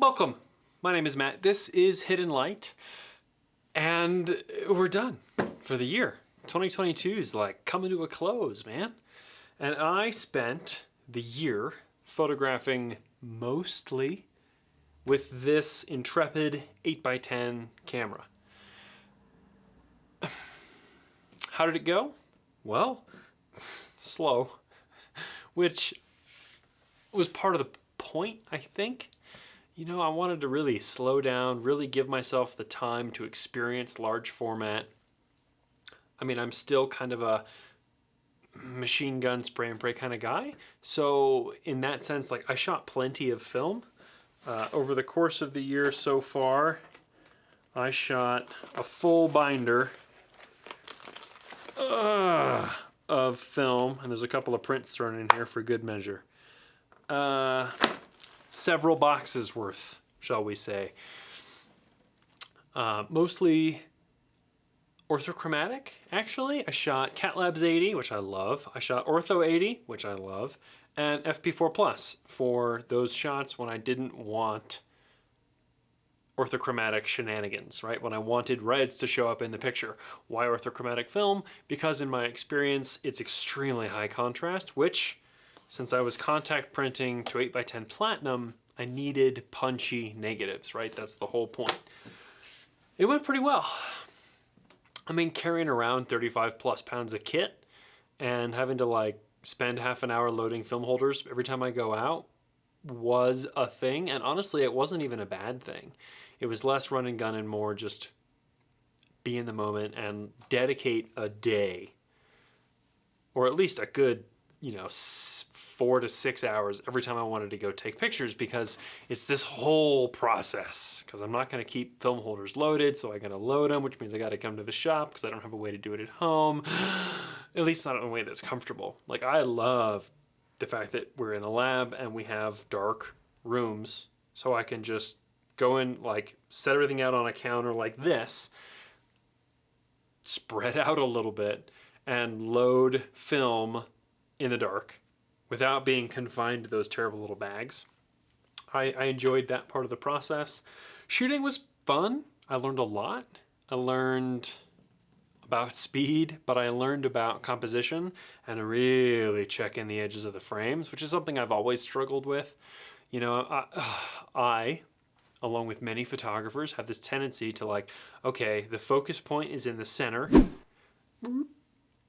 Welcome. My name is Matt. This is Hidden Light, and we're done for the year. 2022 is like coming to a close, man. And I spent the year photographing mostly with this Intrepid 8x10 camera. How did it go? Well, slow, which was part of the point, I think. You know, I wanted to really slow down, really give myself the time to experience large format. I mean, I'm still kind of a machine gun spray and pray kind of guy. So in that sense, like, I shot plenty of film. Over the course of the year so far, I shot a full binder of film, and there's a couple of prints thrown in here for good measure. Several boxes worth, shall we say. Mostly orthochromatic, actually. I shot Cat Labs 80, which I love. I shot Ortho 80, which I love. And FP4 Plus for those shots when I didn't want orthochromatic shenanigans, right? When I wanted reds to show up in the picture. Why orthochromatic film? Because in my experience, it's extremely high contrast, which, since I was contact printing to 8x10 platinum, I needed punchy negatives, right? That's the whole point. It went pretty well. I mean, carrying around 35 plus pounds of kit and having to like spend half an hour loading film holders every time I go out was a thing. And honestly, it wasn't even a bad thing. It was less run and gun and more just be in the moment and dedicate a day, or at least a good, 4 to 6 hours every time I wanted to go take pictures, because it's this whole process. Because I'm not going to keep film holders loaded, so I got to load them, which means I got to come to the shop because I don't have a way to do it at home. At least not in a way that's comfortable. Like, I love the fact that we're in a lab and we have dark rooms, so I can just go in, like, set everything out on a counter like this, spread out a little bit, and load film in the dark without being confined to those terrible little bags. I enjoyed that part of the process. Shooting was fun. I learned a lot. I learned about speed, but I learned about composition and really checking the edges of the frames, which is something I've always struggled with. I, along with many photographers, have this tendency to like, okay, the focus point is in the center.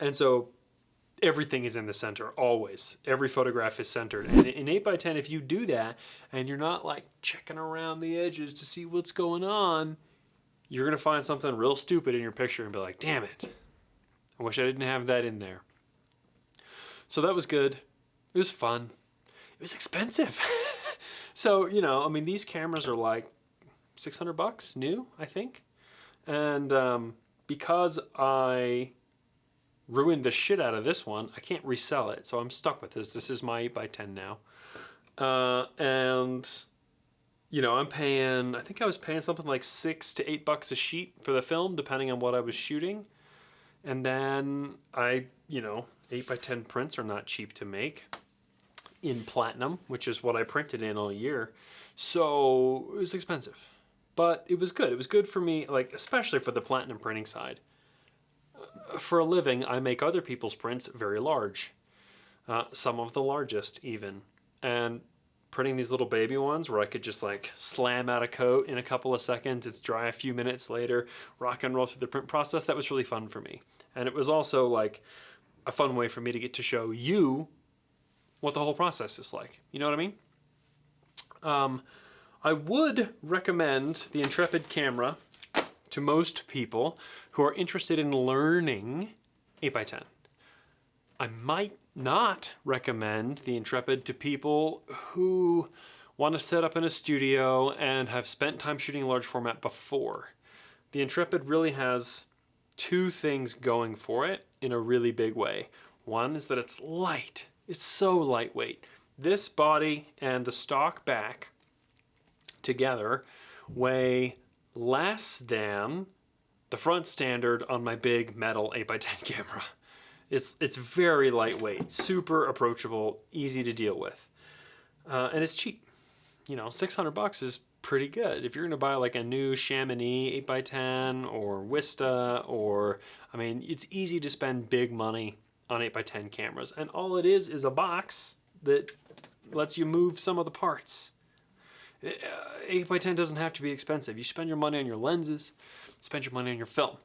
And so everything is in the center, always. Every photograph is centered. And in 8x10, if you do that, and you're not like checking around the edges to see what's going on, you're gonna find something real stupid in your picture and be like, damn it, I wish I didn't have that in there. So that was good. It was fun. It was expensive. So, I mean, these cameras are like $600 new, I think. And because I ruined the shit out of this one, I can't resell it, so I'm stuck with this. This is my 8x10 now. And I'm paying, I think I was paying something like $6 to $8 a sheet for the film, depending on what I was shooting. And then 8x10 prints are not cheap to make in platinum, which is what I printed in all year. So it was expensive, but it was good. It was good for me, like, especially for the platinum printing side. For a living, I make other people's prints very large, some of the largest even. And printing these little baby ones where I could just like slam out a coat in a couple of seconds, it's dry a few minutes later, rock and roll through the print process, that was really fun for me. And it was also like a fun way for me to get to show you what the whole process is like. You know what I mean? I would recommend the Intrepid camera to most people who are interested in learning 8x10. I might not recommend the Intrepid to people who want to set up in a studio and have spent time shooting large format before. The Intrepid really has two things going for it in a really big way. One is that it's light. It's so lightweight. This body and the stock back together weigh less than the front standard on my big metal 8x10 camera. It's very lightweight, super approachable, easy to deal with. And it's cheap. $600 is pretty good. If you're gonna buy like a new Chamonix 8x10 or Vista, or, I mean, it's easy to spend big money on 8x10 cameras. And all it is a box that lets you move some of the parts. 8x10 doesn't have to be expensive. You spend your money on your lenses, spend your money on your film.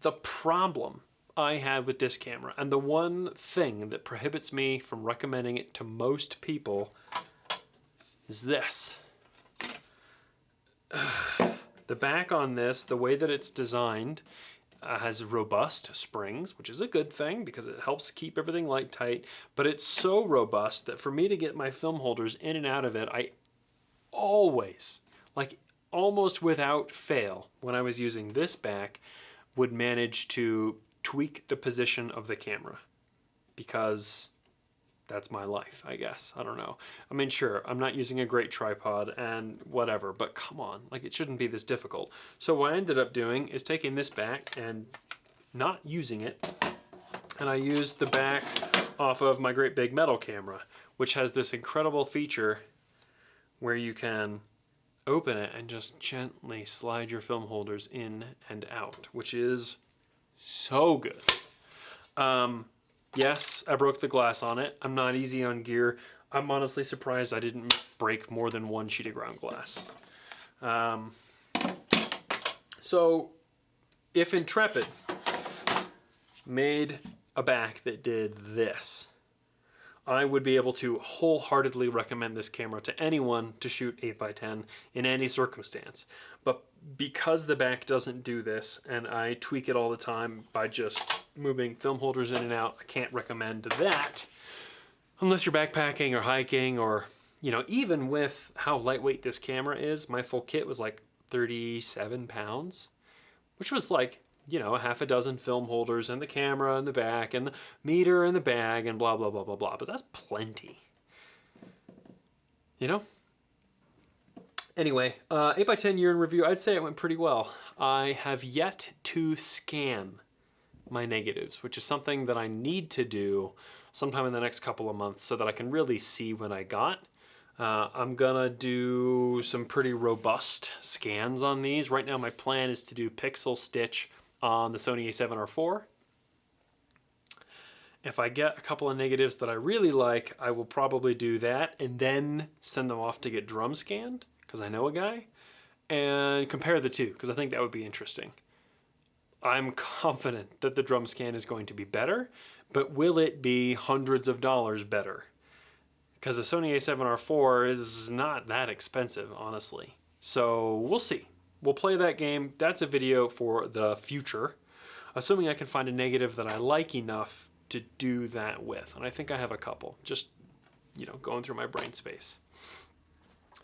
The problem I had with this camera, and the one thing that prohibits me from recommending it to most people, is this. The back on this, the way that it's designed, has robust springs, which is a good thing because it helps keep everything light tight, but it's so robust that for me to get my film holders in and out of it, I always, like almost without fail, when I was using this back, would manage to tweak the position of the camera, because that's my life, I guess. I don't know. I mean, sure, I'm not using a great tripod and whatever, but come on, like it shouldn't be this difficult. So what I ended up doing is taking this back and not using it, and I used the back off of my great big metal camera, which has this incredible feature where you can open it and just gently slide your film holders in and out, which is so good. Yes, I broke the glass on it. I'm not easy on gear. I'm honestly surprised I didn't break more than one sheet of ground glass. So if Intrepid made a back that did this, I would be able to wholeheartedly recommend this camera to anyone to shoot 8x10 in any circumstance. But because the back doesn't do this, and I tweak it all the time by just moving film holders in and out, I can't recommend that unless you're backpacking or hiking, or, you know, even with how lightweight this camera is, my full kit was like 37 pounds, which was like, you know, a half a dozen film holders and the camera and the back and the meter and the bag and blah, blah, blah, blah, blah. But that's plenty, you know? Anyway, 8x10 year in review, I'd say it went pretty well. I have yet to scan my negatives, which is something that I need to do sometime in the next couple of months so that I can really see what I got. I'm gonna do some pretty robust scans on these. Right now my plan is to do pixel stitch on the Sony a7R IV. If I get a couple of negatives that I really like, I will probably do that and then send them off to get drum scanned, because I know a guy, and compare the two, because I think that would be interesting. I'm confident that the drum scan is going to be better, but will it be hundreds of dollars better? Because the Sony a7R IV is not that expensive, honestly. So we'll see. We'll play that game. That's a video for the future, assuming I can find a negative that I like enough to do that with. And I think I have a couple, just, you know, going through my brain space.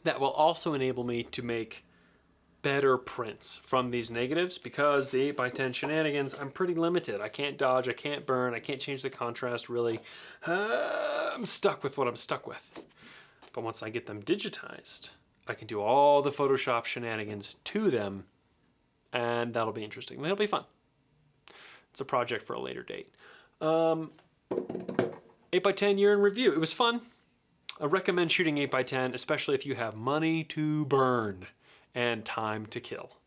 That will also enable me to make better prints from these negatives, because the 8x10 shenanigans, I'm pretty limited. I can't dodge, I can't burn, I can't change the contrast really. I'm stuck with what I'm stuck with. But once I get them digitized, I can do all the Photoshop shenanigans to them, and that'll be interesting. It'll be fun. It's a project for a later date. 8x10 year in review. It was fun. I recommend shooting 8x10, especially if you have money to burn and time to kill.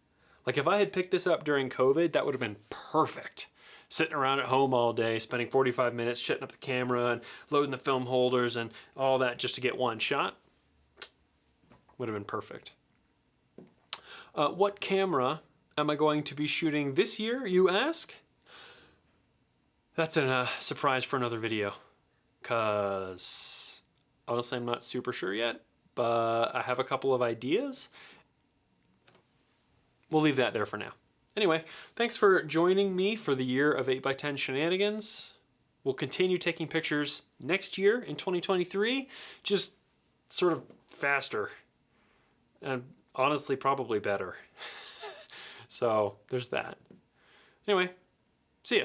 Like if I had picked this up during COVID, that would have been perfect. Sitting around at home all day, spending 45 minutes setting up the camera and loading the film holders and all that just to get one shot. Would have been perfect. What camera am I going to be shooting this year, you ask? That's a surprise for another video, because honestly I'm not super sure yet, but I have a couple of ideas. We'll leave that there for now. Anyway, thanks for joining me for the year of 8x10 shenanigans. We'll continue taking pictures next year in 2023, just sort of faster and honestly probably better. So there's that. Anyway, see ya.